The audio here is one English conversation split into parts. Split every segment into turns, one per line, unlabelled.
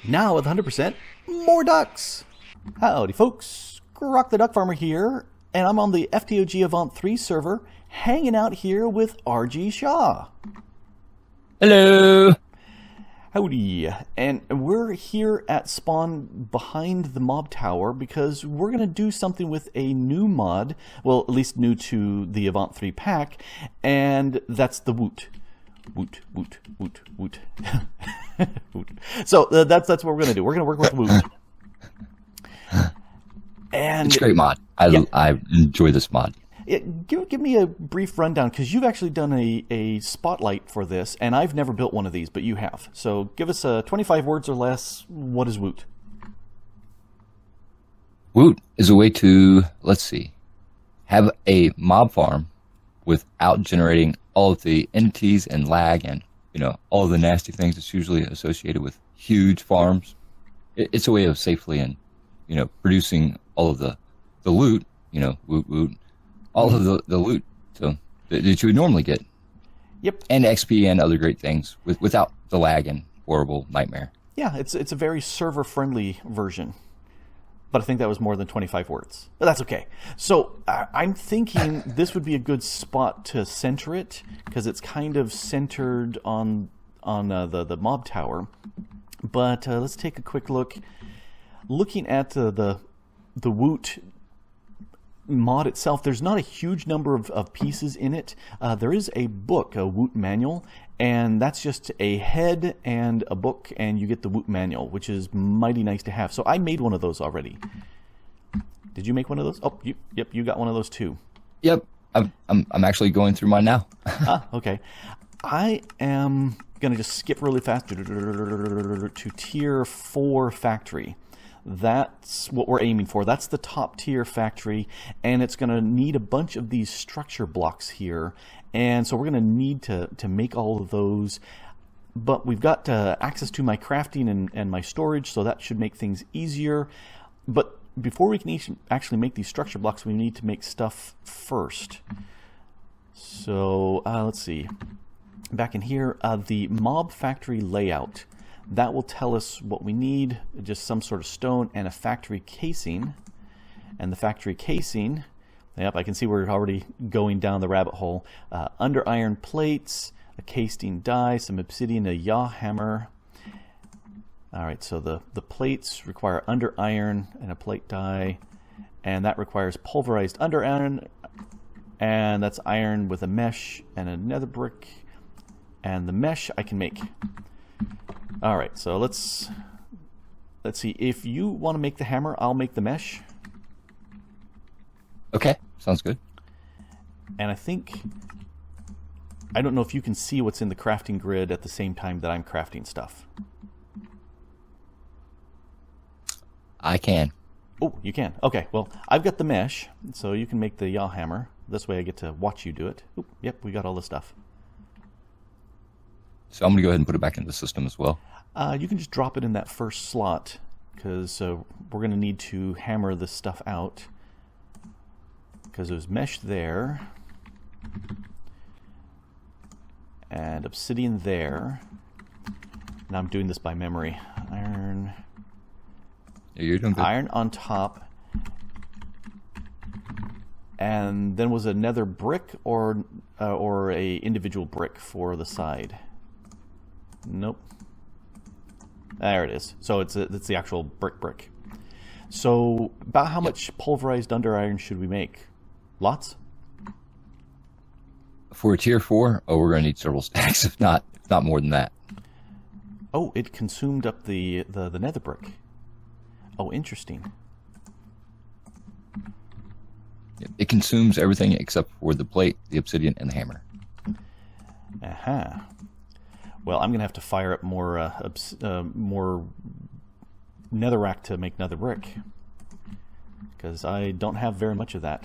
Now with 100% more ducks. Howdy folks, Grok the DuckFarmer here, and I'm on the FTOG Avant3 server, hanging out here with RG Shaw.
Hello!
Howdy, and we're here at spawn behind the mob tower because we're going to do something with a new mod, well at least new to the Avant3 pack, and that's the Woot. Woot, woot, woot, woot. Woot. So that's what we're going to do. We're going to work with Woot. And
It's a great mod. I enjoy this mod.
Give me a brief rundown, because you've actually done a spotlight for this, and I've never built one of these, but you have. So give us 25 words or less. What is Woot?
Woot is a way to, let's see, have a mob farm without generating all of the entities and lag and, all of the nasty things that's usually associated with huge farms. It's a way of safely and, producing all of the loot, woot woot, all of the loot that you would normally get.
Yep.
And XP and other great things without the lag and horrible nightmare.
Yeah, it's a very server-friendly version. But I think that was more than 25 words. But that's okay. So I'm thinking this would be a good spot to center it, because it's kind of centered on the mob tower. But let's take a quick look. Looking at the Woot mod itself, there's not a huge number of pieces in it. There is a book, a Woot manual, and that's just a head and a book, and you get the Woot manual, which is mighty nice to have. So I made one of those already. Did you make one of those? Oh, yep, you got one of those too.
Yep, I'm actually going through mine now.
Okay. I am gonna just skip really fast to tier 4 factory. That's what we're aiming for. That's the top tier factory, and it's going to need a bunch of these structure blocks here, and so we're going to need to make all of those. But we've got access to my crafting and my storage, so that should make things easier. But before we can actually make these structure blocks, we need to make stuff first. So let's see. Back in here, the mob factory layout. That will tell us what we need, just some sort of stone and a factory casing. And the factory casing, yep, I can see we're already going down the rabbit hole. Under iron plates, a casting die, some obsidian, a yaw hammer. All right, so the plates require under iron and a plate die, and that requires pulverized under iron, and that's iron with a mesh and a nether brick. And the mesh I can make. All right, so let's see. If you want to make the hammer, I'll make the mesh.
Okay, sounds good.
And I don't know if you can see what's in the crafting grid at the same time that I'm crafting stuff.
I can.
Oh, you can. Okay, well, I've got the mesh, so you can make the yaw hammer. This way I get to watch you do it. Oop, yep, we got all the stuff.
So I'm going to go ahead and put it back into the system as well.
You can just drop it in that first slot, because we're going to need to hammer this stuff out. Because there's mesh there, and obsidian there. Now I'm doing this by memory. Iron.
Yeah, you're doing good.
Iron on top. And then was a nether brick or a individual brick for the side? Nope. There it is. So it's the actual brick. So about how much pulverized under iron should we make? Lots?
For a tier 4, we're going to need several stacks, if not more than that.
Oh, it consumed up the nether brick. Oh, interesting.
It consumes everything except for the plate, the obsidian, and the hammer.
Aha. Well, I'm going to have to fire up more netherrack to make nether brick, because I don't have very much of that.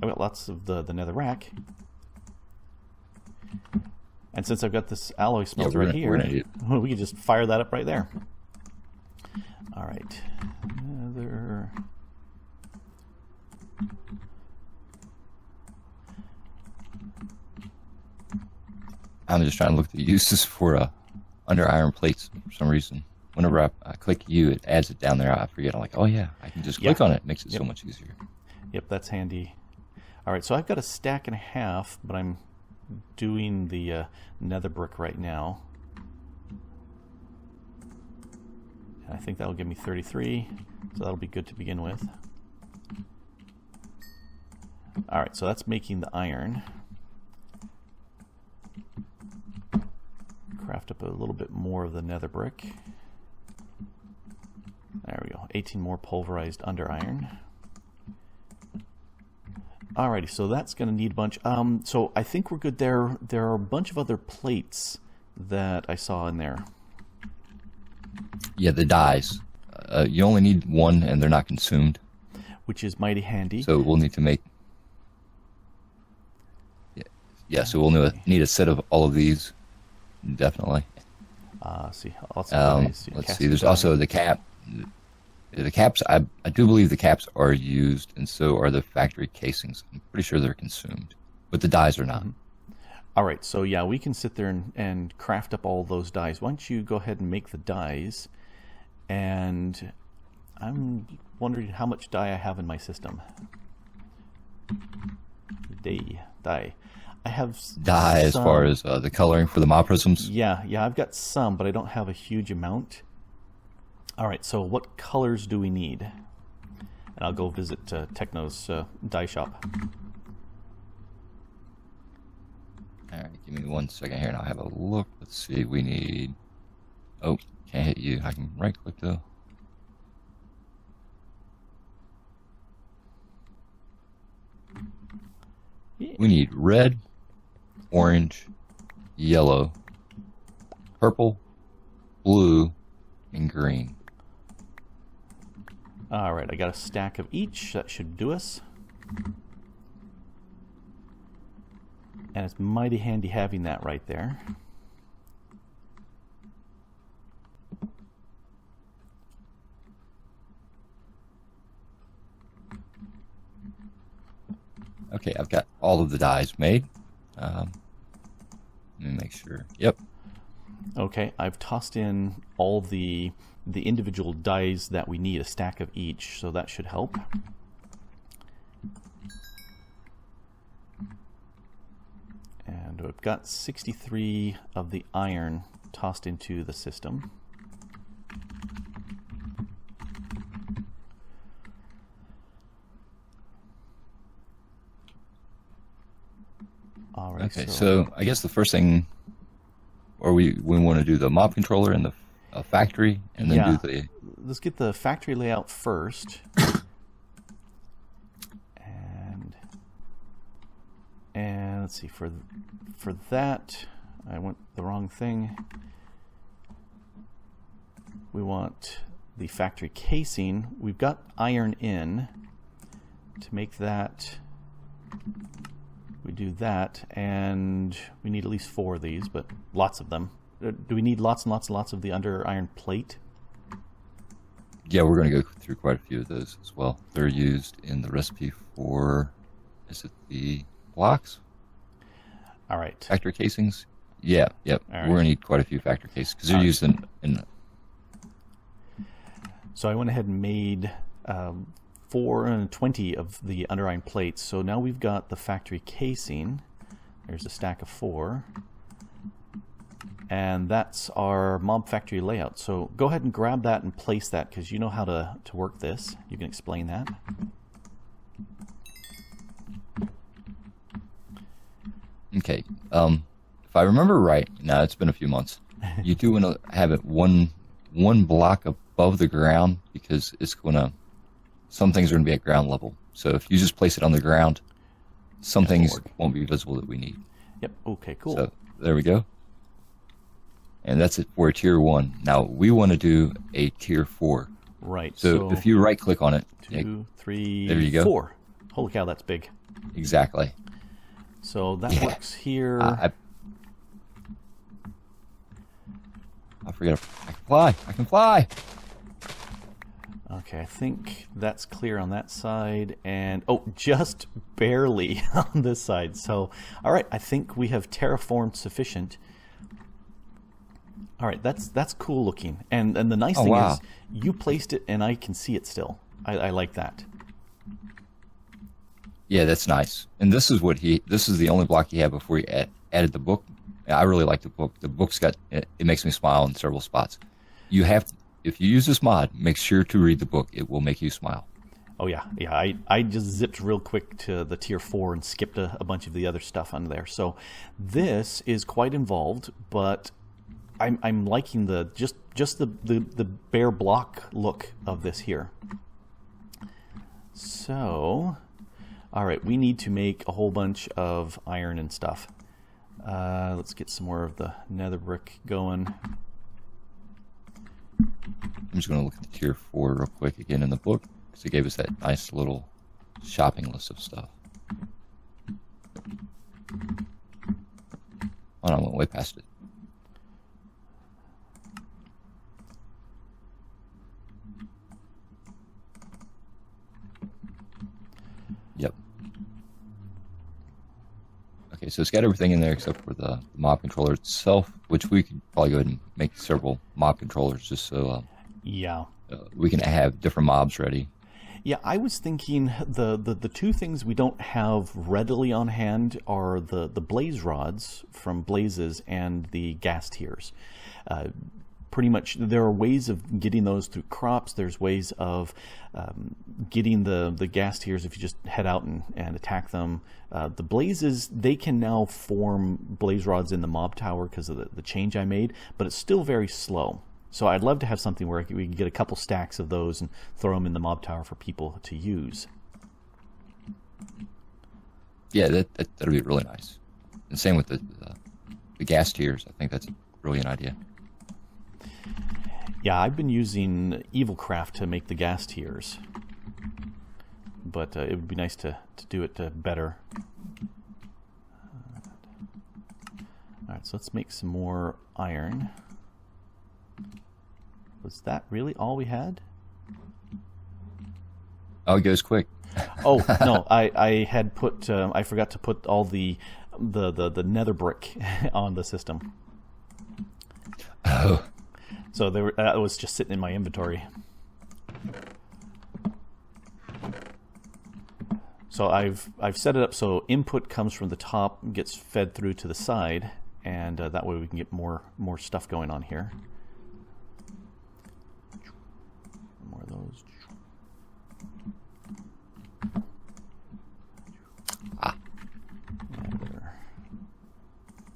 I've got lots of the netherrack, and since I've got this alloy smelter right here, we can just fire that up right there. All right, nether.
I'm just trying to look at the uses for under iron plates for some reason. Whenever I click U, it adds it down there. I forget. I'm like, oh yeah, I can just click on it. It makes it so much easier.
Yep, that's handy. All right, so I've got a stack and a half, but I'm doing the nether brick right now. And I think that'll give me 33, so that'll be good to begin with. All right, so that's making the iron. Craft up a little bit more of the nether brick. There we go, 18 more pulverized under iron. Alrighty, so that's going to need a bunch. So I think we're good there. There are a bunch of other plates that I saw in there.
Yeah, the dyes. You only need one, and they're not consumed.
Which is mighty handy.
So we'll need to make... Yeah, so we'll need a set of all of these, definitely.
See, also
let's see, there's also the cap. The caps, I do believe the caps are used, and so are the factory casings. I'm pretty sure they're consumed, but the dyes are not.
All right, so yeah, we can sit there and craft up all those dyes. Why don't you go ahead and make the dyes? And I'm wondering how much dye I have in my system. Dye. I have
dye as far as the coloring for the mob prisms?
Yeah, I've got some, but I don't have a huge amount. All right, so what colors do we need? And I'll go visit Techno's dye shop.
All right, give me 1 second here and I'll have a look. Let's see, we need... Oh, can't hit you. I can right click though. Yeah. We need red, orange, yellow, purple, blue, and green.
All right, I got a stack of each. That should do us. And it's mighty handy having that right there.
Okay, I've got all of the dyes made. Let me make sure. Yep.
Okay, I've tossed in all the individual dyes that we need, a stack of each, so that should help. And we've got 63 of the iron tossed into the system. All right.
Okay, so I guess the first thing, or we want to do the mob controller and the factory, and then do the...
Let's get the factory layout first. And let's see, for that, I went the wrong thing. We want the factory casing. We've got iron in. To make that, we do that, and we need at least 4 of these, but lots of them. Do we need lots and lots and lots of the under iron plate?
Yeah, we're going to go through quite a few of those as well. They're used in the recipe for, is it the blocks?
All right.
Factory casings? Yeah, yep.
All right.
We're going to need quite a few factory casings because they're used in...
So I went ahead and made 420 of the under iron plates. So now we've got the factory casing. There's a stack of 4. And that's our mob factory layout. So go ahead and grab that and place that, because you know how to work this. You can explain that.
Okay. If I remember right, now it's been a few months, you do want to have it one block above the ground, because it's going to... Some things are going to be at ground level. So if you just place it on the ground, some things won't be visible that we need.
Yep. Okay, cool.
So there we go. And that's it for tier 1. Now we want to do a tier 4.
Right.
So if you right click on it,
2, 3,
there you go.
4. Holy cow, that's big.
Exactly.
So that works here.
I forget. I can fly.
Okay, I think that's clear on that side, and just barely on this side. So, all right, I think we have terraformed sufficient. All right, that's cool looking. And the nice
Oh,
thing
wow.
is you placed it and I can see it still. I like that.
Yeah, that's nice. And this is the only block he had before he added the book. I really like the book. The book's got, it makes me smile in several spots. If you use this mod, make sure to read the book. It will make you smile.
Oh yeah. I just zipped real quick to the tier 4 and skipped a bunch of the other stuff on there. So this is quite involved, but I'm liking just the bare block look of this here. So, all right, we need to make a whole bunch of iron and stuff. Let's get some more of the nether brick going.
I'm just going to look at the tier 4 real quick again in the book, because it gave us that nice little shopping list of stuff. Oh no, I went way past it. Yep. Okay, so it's got everything in there except for the mob controller itself, which we could probably go ahead and make several mob controllers just so
Yeah.
We can have different mobs ready.
Yeah, I was thinking the two things we don't have readily on hand are the blaze rods from blazes and the gas tiers. Pretty much there are ways of getting those through crops. There's ways of getting the gas tiers if you just head out and attack them. The blazes, they can now form blaze rods in the mob tower because of the change I made, but it's still very slow. So I'd love to have something where we can get a couple stacks of those and throw them in the mob tower for people to use.
Yeah, that'll be really nice. And same with the gas tiers. I think that's a brilliant idea.
Yeah, I've been using Evilcraft to make the gas tiers, but it would be nice to do it better. All right, so let's make some more iron. Was that really all we had?
Oh, it goes quick.
Oh no, I had put I forgot to put all the nether brick on the system.
Oh.
So that was just sitting in my inventory. So I've set it up so input comes from the top, gets fed through to the side, and that way we can get more stuff going on here. More of those.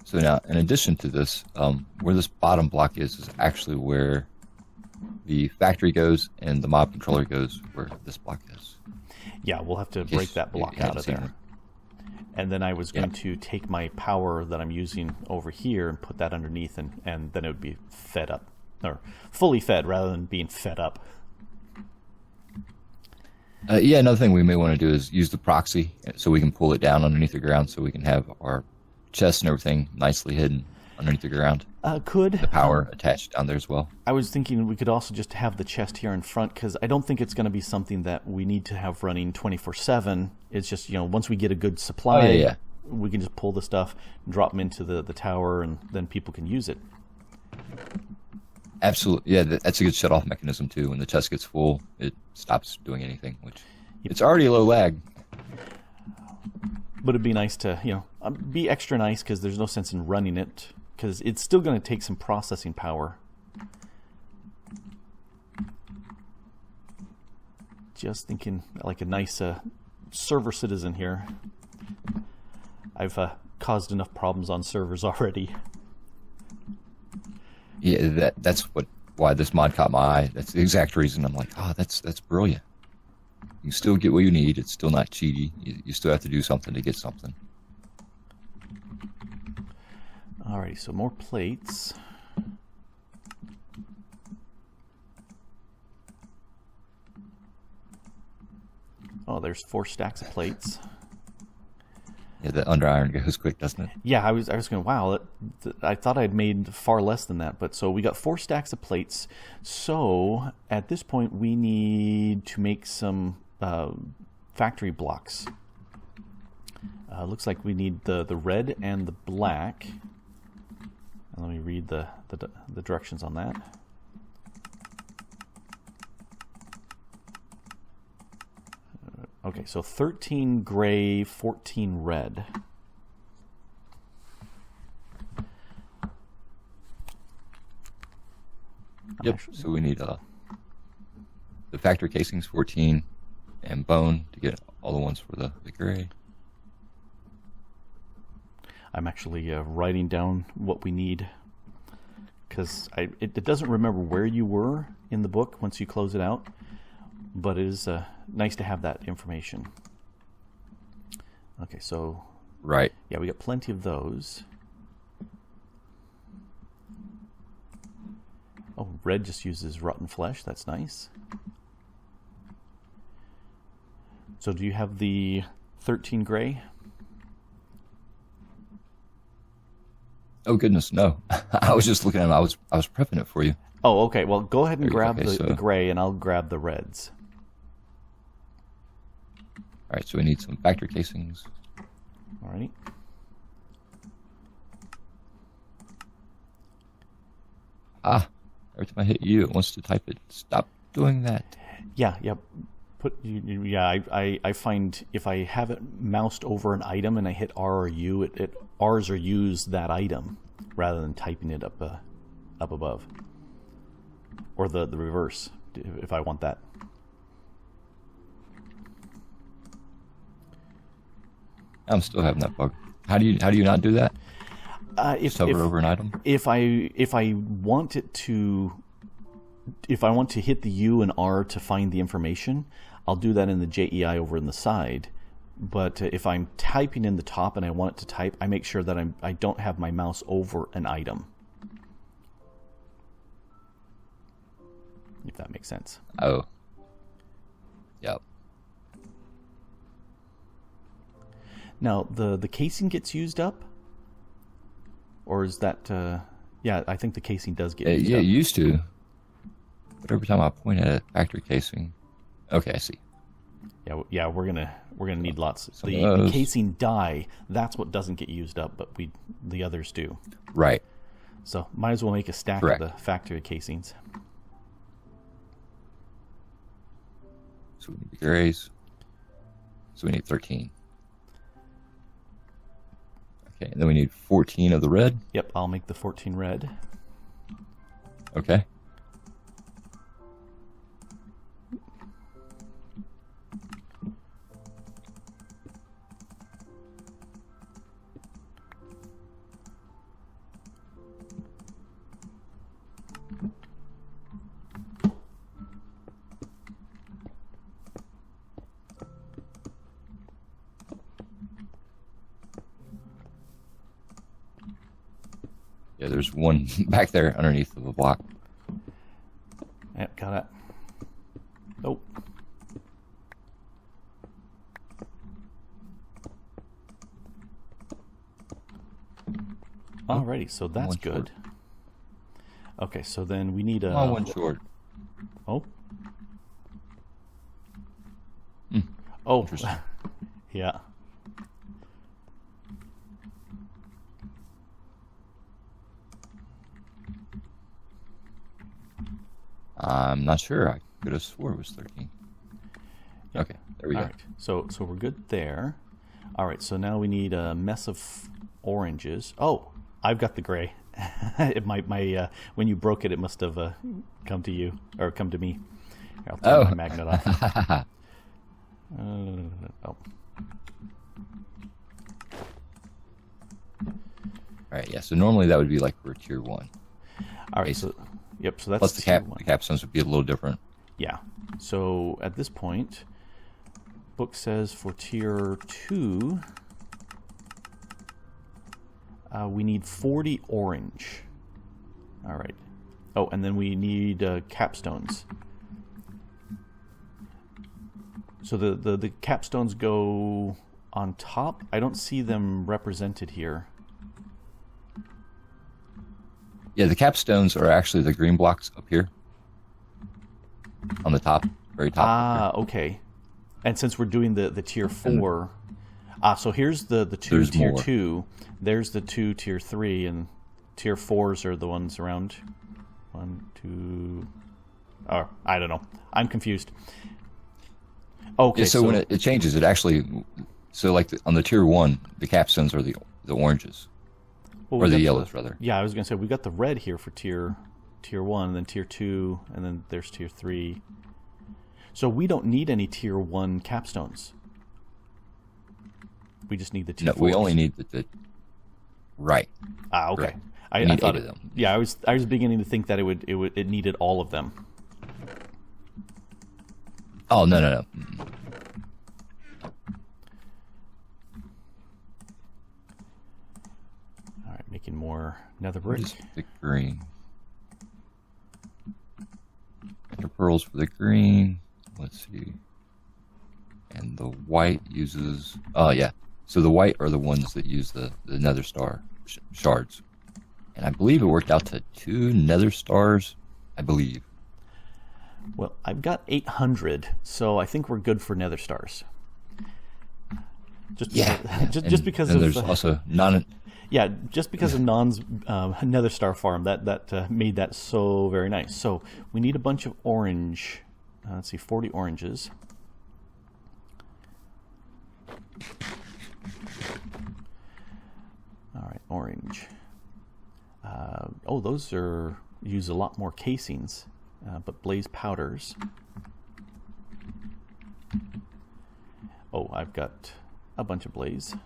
So now, in addition to this, where this bottom block is actually where the factory goes, and the mob controller goes where this block is.
Yeah, we'll have to break that block out of there. And then I was going to take my power that I'm using over here and put that underneath, and then it would be fed up, or fully fed rather than being fed up.
Yeah, another thing we may want to do is use the proxy so we can pull it down underneath the ground so we can have our chests and everything nicely hidden underneath the ground. The power attached down there as well.
I was thinking we could also just have the chest here in front, because I don't think it's going to be something that we need to have running 24/7. It's just, once we get a good supply, we can just pull the stuff, drop them into the tower, and then people can use it.
Absolutely. Yeah, that's a good shut-off mechanism, too. When the chest gets full, it stops doing anything, which it's already low lag.
But it'd be nice to, be extra nice, because there's no sense in running it, because it's still going to take some processing power. Just thinking like a nice server citizen here. I've caused enough problems on servers already.
Yeah, that's why this mod caught my eye. That's the exact reason I'm like, oh, that's brilliant. You still get what you need. It's still not cheaty. You still have to do something to get something.
Alrighty, so more plates. Oh, there's 4 stacks of plates.
Yeah, the under iron goes quick, doesn't it?
Yeah, I was going, wow, I thought I'd made far less than that. But so we got 4 stacks of plates. So at this point, we need to make some factory blocks. Looks like we need the red and the black. Let me read the directions on that. Okay, so 13 gray, 14 red.
Yep, so we need the factory casings, 14, and bone to get all the ones for the gray.
I'm actually writing down what we need, because it doesn't remember where you were in the book once you close it out, but it is nice to have that information. Okay, so
right,
yeah, we got plenty of those. Oh, red just uses rotten flesh. That's nice. So do you have the 13 gray?
Oh goodness, no. I was just looking at it. I was prepping it for you.
Oh, okay. Well, go ahead and grab
Okay,
the gray, and I'll grab the reds.
All right, so we need some factory casings.
All right.
Every time I hit U, it wants to type it. Stop doing that.
Yeah. I find if I have it moused over an item and I hit R or U, it R's or U's that item rather than typing it up above, or the reverse if I want that.
I'm still having that bug. How do you not do that?
If
hover over an item.
If I want to hit the U and R to find the information, I'll do that in the JEI over in the side. But if I'm typing in the top and I want it to type, I make sure that I don't have my mouse over an item. If that makes sense.
Oh. Yep.
Now the casing gets used up, or is that? Yeah, I think the casing does get used up.
Yeah, it used to. But every time I point at a factory casing, okay, I see.
Yeah, we're gonna need lots. The casing die, that's what doesn't get used up, but the others do.
Right.
So might as well make a stack
Correct.
of the factory casings.
So we need the grays. So we need 13. Okay, and then we need 14 of the red.
Yep, I'll make the 14 red.
Okay. Yeah, there's one back there underneath of the block.
Yep, got it. Oh. Alrighty, so that's
one
good.
short.
Okay, so then we need a...
Oh, one short.
Oh. Oh.
Interesting.
Yeah.
I'm not sure. I could have swore it was 13.
Yep.
Okay, there we go.
All right, so we're good there. All right, so now we need a mess of oranges. Oh, I've got the gray. When you broke it, it must have come to you or come to me. Here, I'll turn my magnet off. Oh.
All right, yeah. So normally that would be like for tier 1.
All right, so yep. So that's
plus the capstones would be a little different.
Yeah. So at this point, book says for tier 2, we need 40 orange. All right. Oh, and then we need capstones. So the capstones go on top. I don't see them represented here.
Yeah, the capstones are actually the green blocks up here on the top, very top.
Ah, okay. And since we're doing the tier 4, so here's the 2
There's
tier
more.
2, there's the 2 tier 3, and tier 4s are the ones around 1, 2. Oh, I don't know. I'm confused. Okay,
Yeah, so when it changes, it actually, so like on the tier 1, the capstones are the oranges,
well,
or the yellows rather.
Yeah, I was gonna say we got the red here for tier 1, and then tier 2, and then there's tier 3. So we don't need any tier 1 capstones. We just need the tier 4s.
No, we only need the right.
Ah, okay.
Right.
I
need
thought
8 of them.
Yeah, I was beginning to think that it needed all of them.
Oh, no.
All right, making more nether
What
brick.
is the green? Enter pearls for the green. Let's see. And the white uses... Oh, yeah. So the white are the ones that use the nether star shards. And I believe it worked out to 2 nether stars, I believe.
Well, I've got 800, so I think we're good for nether stars. Just because
and
of
there's also non.
Yeah, just because of Non's nether star farm, that made that so very nice. So we need a bunch of orange. Let's see, 40 oranges. All right, orange. Oh, those use a lot more casings, but blaze powders. Oh, I've got a bunch of blaze.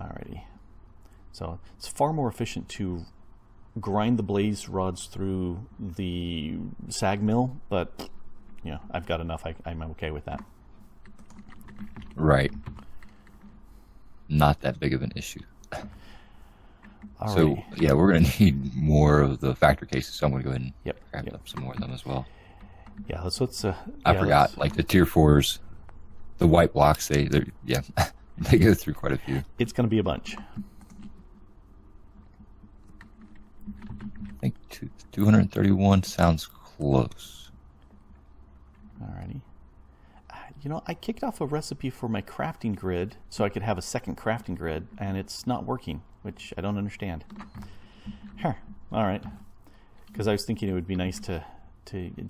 Alrighty. So it's far more efficient to grind the blaze rods through the sag mill, but you know, I've got enough. I'm okay with that.
Right. Not that big of an issue.
Alrighty.
So, yeah, we're going to need more of the factor cases, so I'm going to go ahead and grab up some more of them as well.
Yeah, let's
I forgot, like the tier 4s, the white blocks, they go through quite a few.
It's going to be a bunch.
I think 231 sounds close.
Alrighty. You know, I kicked off a recipe for my crafting grid so I could have a second crafting grid, and it's not working, which I don't understand. Huh. All right. Because I was thinking it would be nice to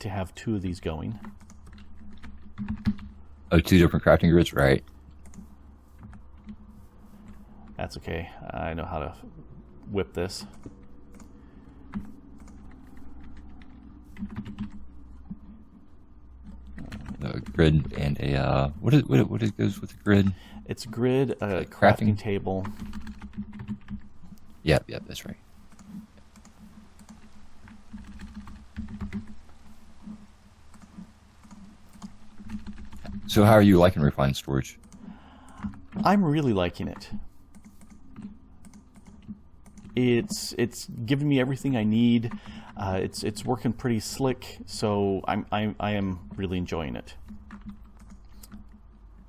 have 2 of these going.
Oh, 2 different crafting grids, right?
That's okay. I know how to whip this.
A grid and a what goes with the grid?
It's a grid, a crafting table.
Yep, that's right. So how are you liking refined storage?
I'm really liking it. It's giving me everything I need. It's working pretty slick, so I am really enjoying it.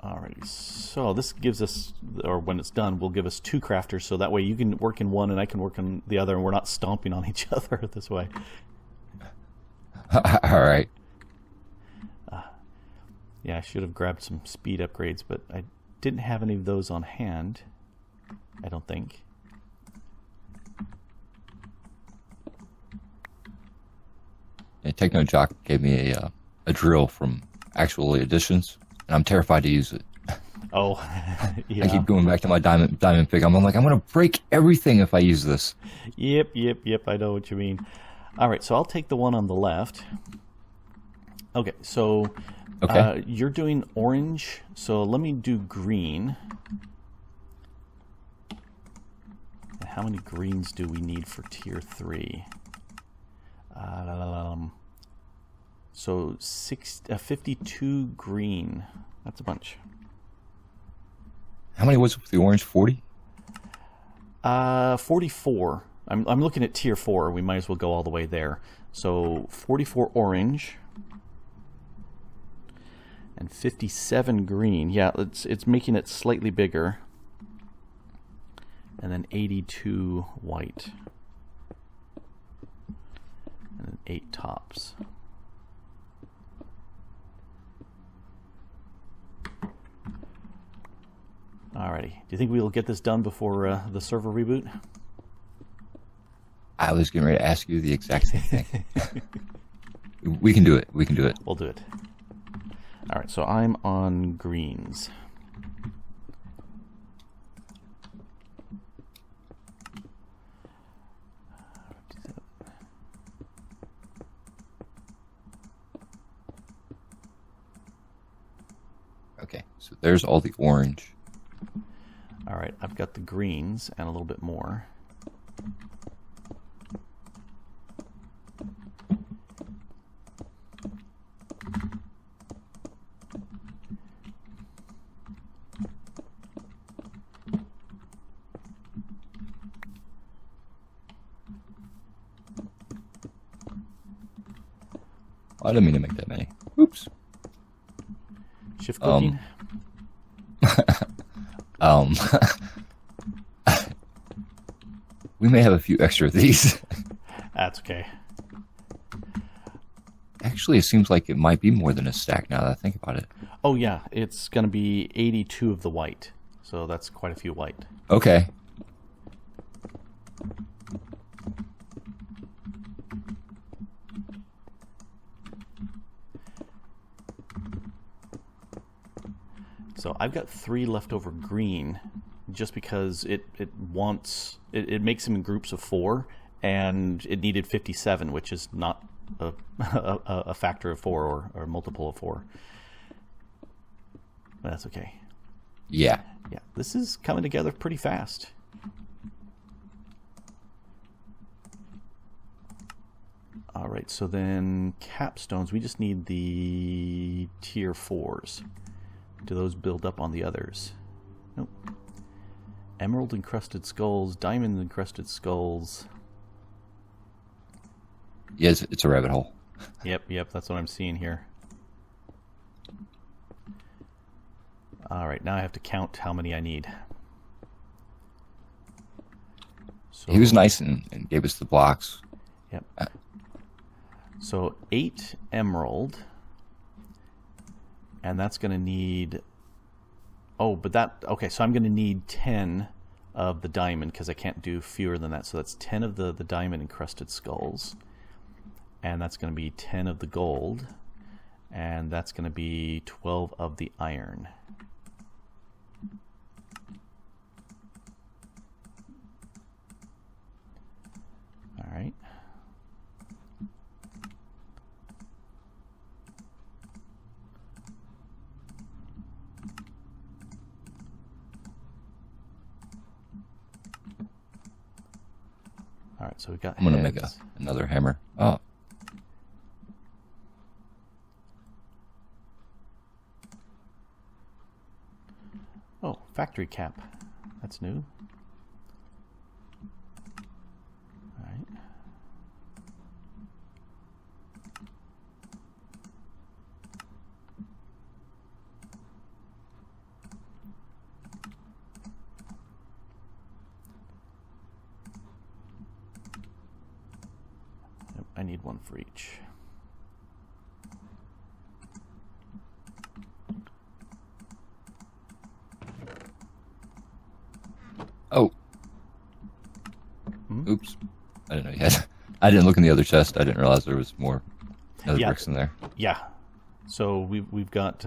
Alrighty, so this gives us, or when it's done, will give us 2 crafters, so that way you can work in one and I can work in the other, and we're not stomping on each other this way.
All right.
Yeah, I should have grabbed some speed upgrades, but I didn't have any of those on hand, I don't think.
Yeah, Techno Jock gave me a drill from Actual Editions, and I'm terrified to use it.
Oh, yeah.
I keep going back to my diamond pick. I'm like, I'm going to break everything if I use this.
Yep. I know what you mean. All right, so I'll take the one on the left. Okay, so you're doing orange, so let me do green. How many greens do we need for tier 3? So 52 green. That's a bunch.
How many was it with the orange? 40?
44. I'm looking at tier 4. We might as well go all the way there. So 44 orange and 57 green. Yeah, it's making it slightly bigger. And then 82 white. And then 8 tops. Alrighty. Do you think we'll get this done before the server reboot?
I was getting ready to ask you the exact same thing. We can do it. We can do it.
We'll do it. Alright, so I'm on greens.
Okay, so there's all the orange.
Alright, I've got the greens and a little bit more.
I didn't mean to make that many. Oops.
Shift clicking.
We may have a few extra of these.
That's okay.
Actually, it seems like it might be more than a stack now that I think about it.
Oh yeah, it's going to be 82 of the white. So that's quite a few white.
Okay.
So I've got 3 leftover green, just because it makes them in groups of 4, and it needed 57, which is not a factor of 4 or a multiple of 4. But that's okay.
Yeah.
Yeah, this is coming together pretty fast. All right, so then capstones, we just need the tier 4s. Do those build up on the others? Nope. Emerald encrusted skulls, diamond encrusted skulls.
Yes, it's a rabbit hole.
Yep, that's what I'm seeing here. Alright, now I have to count how many I need. So,
He was nice and gave us the blocks.
Yep. So 8 emerald. And that's going to need... Oh, but that... Okay, so I'm going to need 10 of the diamond, because I can't do fewer than that. So that's 10 of the diamond encrusted skulls. And that's going to be 10 of the gold. And that's going to be 12 of the iron. All right. All right, so we've got
I'm going to
heads.
make another hammer. Oh.
Oh, factory cap. That's new. All right. Yep, I need one for each.
Oh. Oops. I didn't know you had... I didn't look in the other chest. I didn't realize there was more other bricks in there.
Yeah. So we've got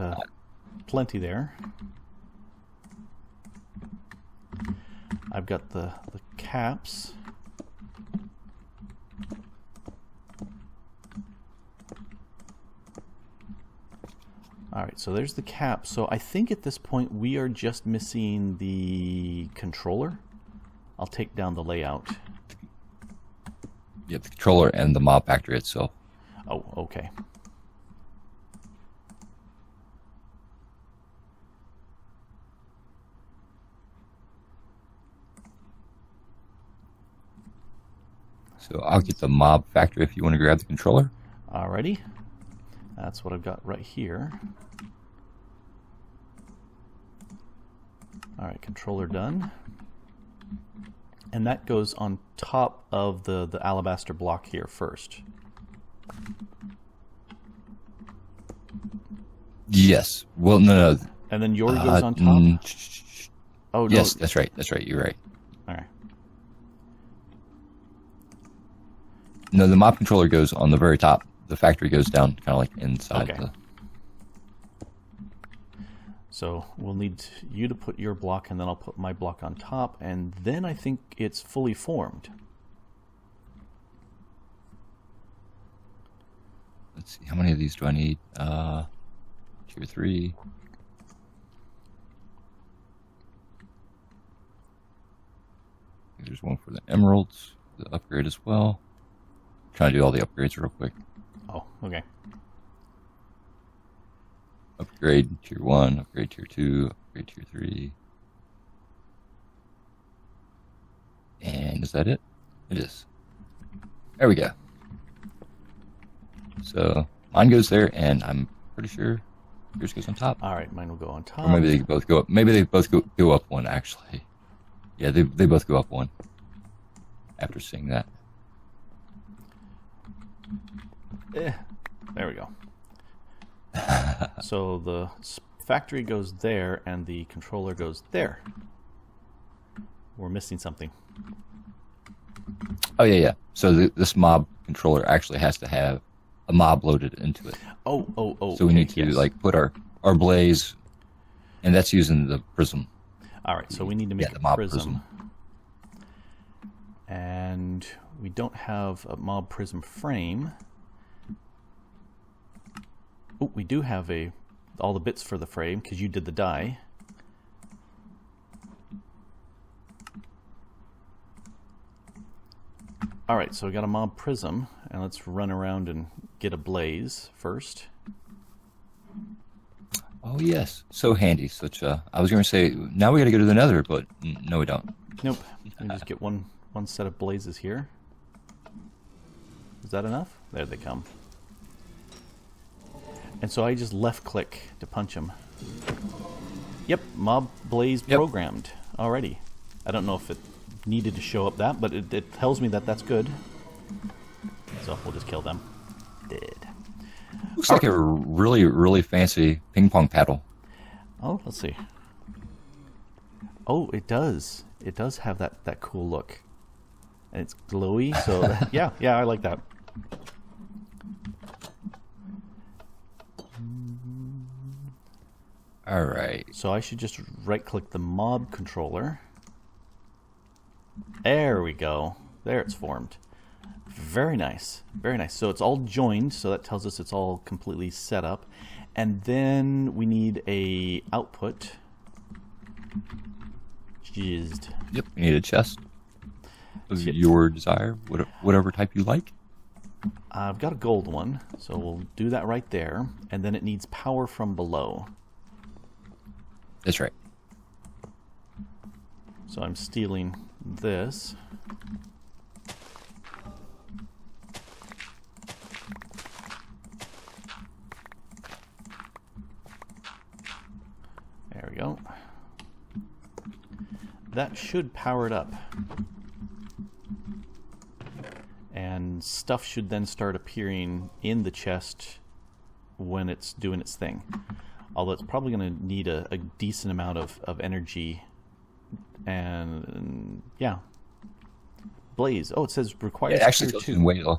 plenty there. I've got the caps. All right, so there's the cap. So I think at this point we are just missing the controller. I'll take down the layout.
Yeah, the controller and the mob factory itself.
Oh, okay.
So I'll get the mob factory if you want to grab the controller.
Alrighty. That's what I've got right here. Alright, controller done. And that goes on top of the alabaster block here first.
Yes. Well, no.
And then yours goes on top? Oh, no.
Yes, that's right. That's right. You're right.
All right.
No, the mob controller goes on the very top. The factory goes down kind of like inside
Okay.
the...
So we'll need you to put your block, and then I'll put my block on top, and then I think it's fully formed.
Let's see, how many of these do I need? Tier 3. There's one for the emeralds, the upgrade as well. Trying to do all the upgrades real quick.
Oh, okay.
Upgrade tier 1, upgrade tier 2, upgrade tier 3. And is that it? It is. There we go. So mine goes there, and I'm pretty sure yours goes on top.
All right, mine will go on top.
Or maybe they both go up. Maybe they both go up one, actually. Yeah, they both go up one. After seeing that.
There we go. So the factory goes there, and the controller goes there. We're missing something.
Oh, yeah. So this mob controller actually has to have a mob loaded into it.
Oh.
So we need to
yes.
like put our blaze, and that's using the prism.
All right, so we need to make
the
a
mob
prism. And we don't have a mob prism frame. Oh, we do have all the bits for the frame because you did the die. All right, so we got a mob prism, and let's run around and get a blaze first.
Oh yes, so handy. Such a. I was going to say now we got to go to the Nether, but no, we don't.
Nope. We just get one set of blazes here. Is that enough? There they come. And so I just left click to punch them. Yep, mob blaze programmed already. I don't know if it needed to show up that, but it tells me that that's good. So we'll just kill them. Dead.
Looks like a really, really fancy ping pong paddle.
Oh, let's see. Oh, it does. It does have that cool look. And it's glowy, so yeah, I like that.
All right.
So I should just right-click the mob controller. There we go. There it's formed. Very nice. Very nice. So it's all joined, so that tells us it's all completely set up. And then we need a output. Jizzed.
Yep, we need a chest of your desire, whatever type you like.
I've got a gold one, so we'll do that right there. And then it needs power from below.
That's right.
So I'm stealing this. There we go. That should power it up. And stuff should then start appearing in the chest when it's doing its thing. Although it's probably going to need a decent amount of energy. And yeah. Blaze. Oh, it says requires
It actually
tier
tells
2.
you in way low.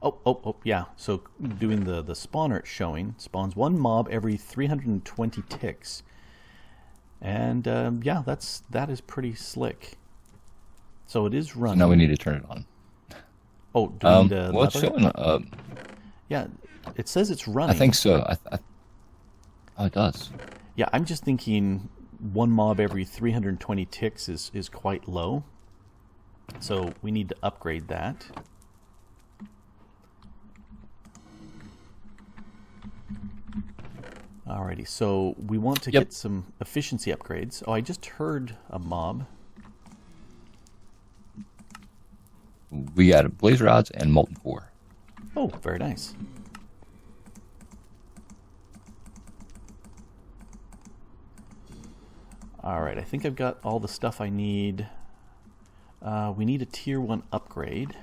Oh, yeah. So doing the spawner it's showing, spawns one mob every 320 ticks. And yeah, that is pretty slick. So it is running.
So now we need to turn it on.
Oh, do we need
well, it's showing.
Yeah, it says it's running.
I think so. Oh, it does.
Yeah, I'm just thinking one mob every 320 ticks is quite low. So we need to upgrade that. Alrighty, so we want to get some efficiency upgrades. Oh, I just heard a mob.
We got blaze rods and molten core.
Oh, very nice. Alright, I think I've got all the stuff I need. We need a tier 1 upgrade.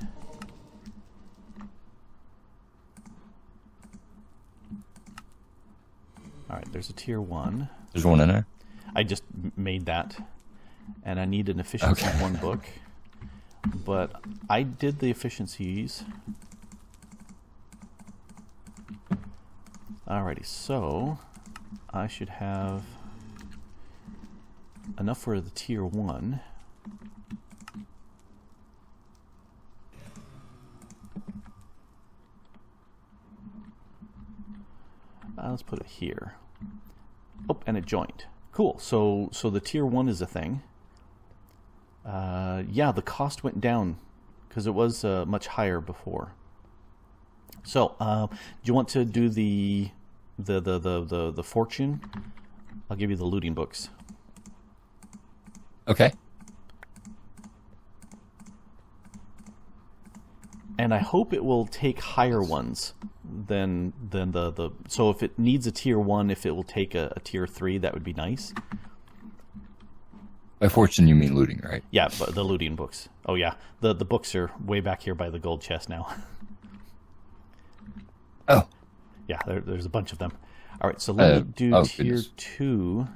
All right, there's a tier 1.
There's one in there?
I just made that. And I need an efficiency 1 book. But I did the efficiencies. Alrighty, so I should have enough for the tier 1. Let's put it here. Oh, and it joined. Cool. So the tier 1 is a thing. Yeah, the cost went down because it was much higher before. So, do you want to do the fortune? I'll give you the looting books.
Okay.
And I hope it will take higher ones than the so if it needs a tier 1, if it will take a tier 3, that would be nice.
By fortune, you mean looting, right?
Yeah, but the looting books. Oh yeah, the books are way back here by the gold chest now.
Oh.
Yeah, there's a bunch of them. All right, so let me do tier
goodness.
2.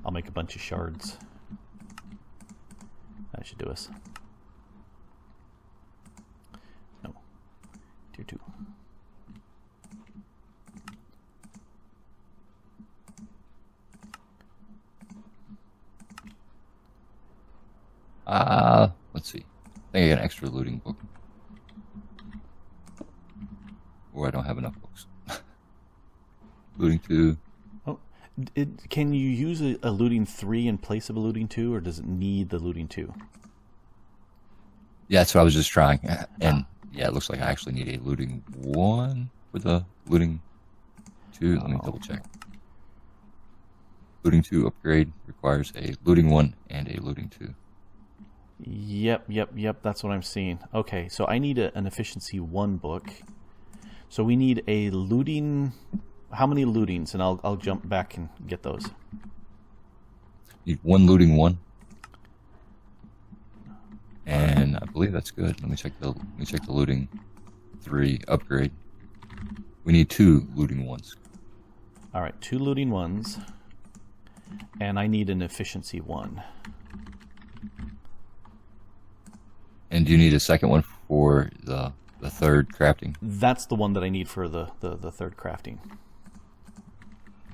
I'll make a bunch of shards. That should do us. No. Tier 2.
Let's see. I think I got an extra looting book. Or I don't have enough books. Looting 2.
Can you use a looting 3 in place of a looting 2, or does it need the looting 2?
Yeah, that's what I was just trying. And yeah, it looks like I actually need a looting 1 for the looting 2. Let me double check. Looting 2 upgrade requires a looting 1 and a looting 2.
Yep. That's what I'm seeing. Okay, so I need an efficiency 1 book. So we need a looting. How many lootings? And I'll jump back and get those.
Need 1 looting 1. And I believe that's good. Let me check the looting 3 upgrade. We need 2 looting 1s.
All right, 2 looting 1s. And I need an efficiency 1.
And do you need a second one for the third crafting?
That's the one that I need for the third crafting.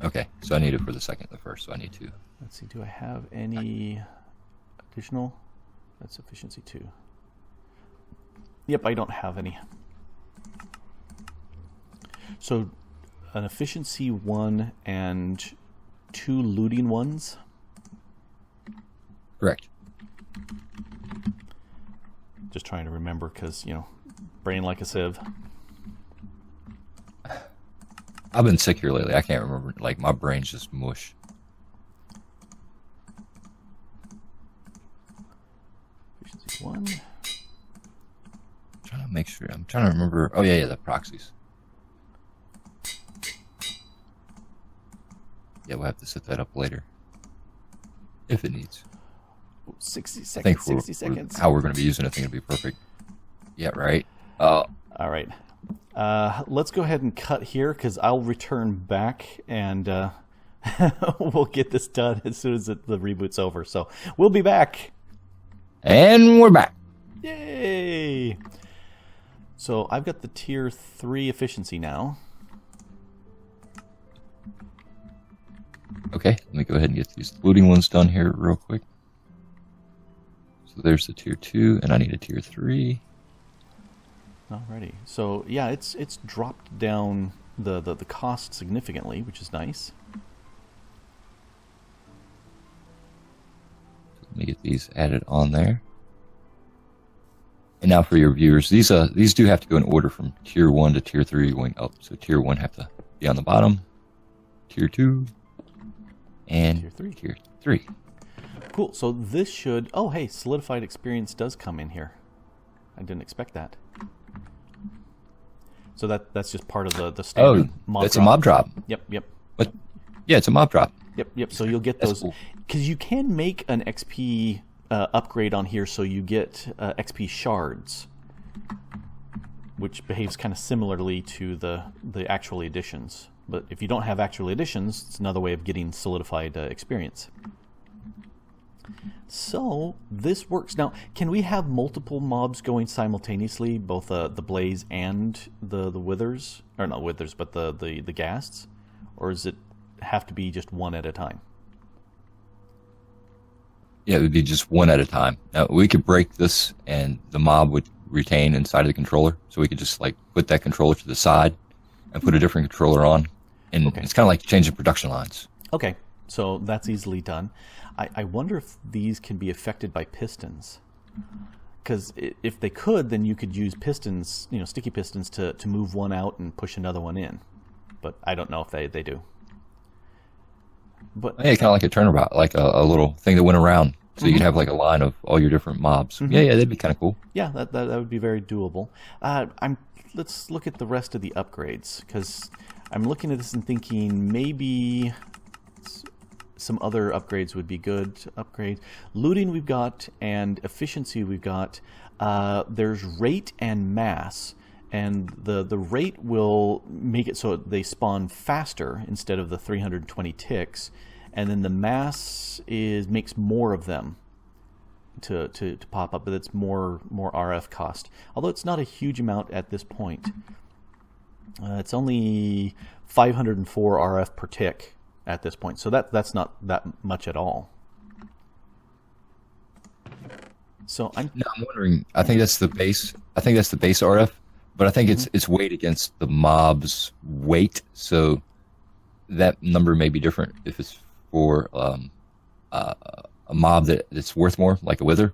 Okay, so I need it for the first, so I need 2.
Let's see, do I have any additional? That's efficiency 2. Yep, I don't have any. So an efficiency 1 and 2 looting 1s?
Correct.
Just trying to remember because, brain like a sieve.
I've been sick here lately. I can't remember. Like, my brain's just mush.
Efficiency 1.
Trying to make sure. I'm trying to remember. Oh, yeah, the proxies. Yeah, we'll have to set that up later. If it needs.
60 seconds, 60 seconds.
How we're going to be using it, I think it'll be perfect. Yeah, right.
All right. Let's go ahead and cut here because I'll return back and we'll get this done as soon as the reboot's over. So we'll be back.
And we're back.
Yay! So I've got the tier 3 efficiency now.
Okay, let me go ahead and get these looting 1s done here real quick. So there's the tier 2, and I need a tier 3.
Alrighty. So yeah, it's dropped down the cost significantly, which is nice.
Let me get these added on there. And now for your viewers, these do have to go in order from tier 1 to tier 3 going up. So tier 1 have to be on the bottom, tier 2, and tier 3.
Cool. So this should... Oh, hey, solidified experience does come in here. I didn't expect that. So that's just part of the standard mob
that's
drop.
a mob drop.
Yep.
But yeah, it's a mob drop.
Yep. So you'll get
That's
those because you can make an XP upgrade on here, so you get XP shards, which behaves kind of similarly to the actual editions. But if you don't have actual editions, it's another way of getting solidified experience. So this works. Now, can we have multiple mobs going simultaneously, both the blaze and the withers, or not withers, but the ghasts, or does it have to be just one at a time?
Yeah, it would be just one at a time. Now, we could break this, and the mob would retain inside of the controller, so we could just like put that controller to the side and put a different controller on, and it's kind of like changing production lines.
Okay, so that's easily done. I wonder if these can be affected by pistons, because if they could, then you could use pistons, sticky pistons, to move one out and push another one in. But I don't know if they do. But
yeah, kind of like a turnabout, like a little thing that went around, so you could have like a line of all your different mobs. Yeah, that'd be kind of cool.
Yeah, that would be very doable. Let's look at the rest of the upgrades, because I'm looking at this and thinking maybe some other upgrades would be good to upgrade. Looting we've got, and efficiency we've got. There's rate and mass, and the rate will make it so they spawn faster instead of the 320 ticks, and then the mass makes more of them to pop up, but it's more RF cost. Although it's not a huge amount at this point. It's only 504 RF per tick at this point, so that's not that much at all. So I'm
wondering. I think that's the base. I think that's the base RF, but I think it's weighed against the mob's weight, so that number may be different if it's for a mob that's worth more, like a wither,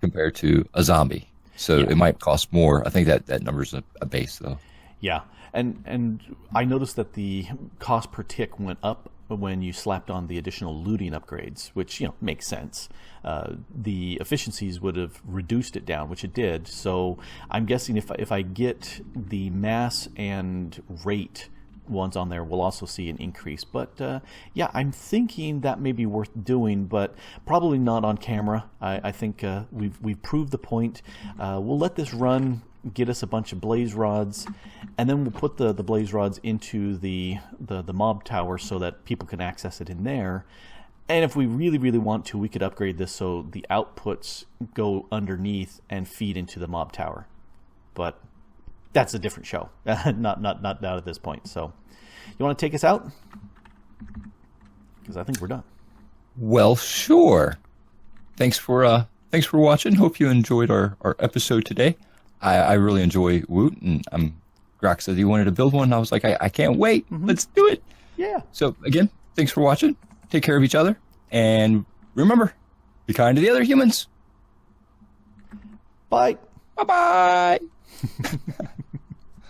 compared to a zombie. So it might cost more. I think that number's a base, though.
Yeah, and I noticed that the cost per tick went up when you slapped on the additional looting upgrades, which makes sense. The efficiencies would have reduced it down, which it did. So I'm guessing if I get the mass and rate ones on there, we'll also see an increase. But yeah, I'm thinking that may be worth doing, but probably not on camera. I think we've proved the point. We'll let this run, get us a bunch of blaze rods, and then we'll put the blaze rods into the mob tower so that people can access it in there. And if we really, really want to, we could upgrade this so the outputs go underneath and feed into the mob tower. But that's a different show. not at this point. So you want to take us out? Because I think we're done.
Well, sure. Thanks for watching. Hope you enjoyed our episode today. I really enjoy Woot, and Grok said he wanted to build one. And I was like, I can't wait. Let's do it.
Yeah.
So again, thanks for watching. Take care of each other, and remember, be kind to the other humans.
Bye.
Bye-bye.